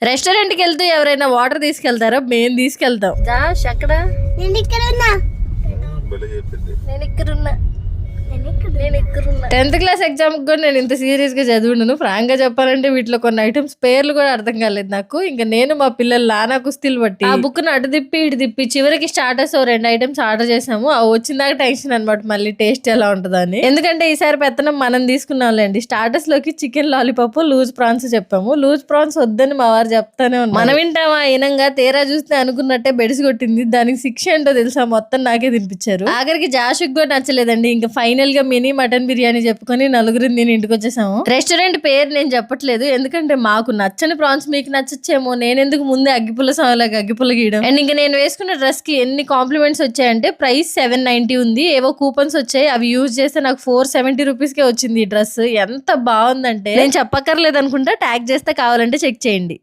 Restaurant కి వెళ్తూ ఎవరైనా వాటర్ తీసుకెళ్తారో మేము తీసుకెళ్తాం. జాష్ అక్కడ నేను ఇక్కడ ఉన్నా. నేను ఇక్కడున్నా. 10th క్లాస్ ఎగ్జామ్ కూడా నేను ఇంత సీరియస్ గా చదివినాను. ఫ్రాంక్ గా చెప్పాలంటే వీటిలో కొన్ని ఐటమ్స్ పేర్లు కూడా అర్థం కాలేదు నాకు. ఇంకా నేను మా పిల్లలు లానా కుస్తీలు బట్టి ఆ బుక్ ను అటు తిప్పి ఇటు తిప్పి చివరికి స్టార్టర్స్ 2 ఐటమ్స్ ఆర్డర్ చేసాము. ఆ వచ్చిందాక టెన్షన్ అనమాట మళ్ళీ టేస్ట్ ఎలా ఉంటుందని. ఎందుకంటే ఈసారి పెత్తనం మనం తీసుకున్నాంలేండి. స్టార్టర్స్ లోకి చికెన్ లాలీపాప్ లూజ్ ప్రాన్స్ చెప్పాము. లూజ్ ప్రాన్స్ వద్దని మా వారు చెప్తానే ఉన్నారు. మనం వింటామా ఇనంగా తీరా చూస్తే అనుకున్నట్టే బెడిసి కొట్టింది. దానికి శిక్ష ఏంటో తెలుసా, మొత్తం నాకే తినిపించారు. ఆఖరికి జాషుక్ కూడా నచ్చలేదండి. ఇంకా ఫైనల్ గా మినీ మటన్ బిర్యానీ చెప్పుకొని నలుగురిని నేను ఇంటికి వచ్చేసాము. రెస్టారెంట్ పేరు నేను చెప్పట్లేదు, ఎందుకంటే మాకు నచ్చని ప్రాన్స్ మీకు నచ్చచ్చేమో. నేనెందుకు ముందే అగ్గిపుల్ల సమలాగా అగ్గిపుల్ల గీయడం. అండ్ ఇంకా నేను వేసుకున్న డ్రెస్ కి ఎన్ని కాంప్లిమెంట్స్ వచ్చాయంటే ప్రైస్ 790 ఉంది. ఏవో కూపన్స్ వచ్చాయి, అవి యూజ్ చేస్తే నాకు 470 రూపీస్ కే వచ్చింది ఈ డ్రెస్. ఎంత బాగుందంటే నేను చెప్పక్కర్లేదు అనుకుంటా, ట్యాగ్ చేస్తే కావాలంటే చెక్ చేయండి.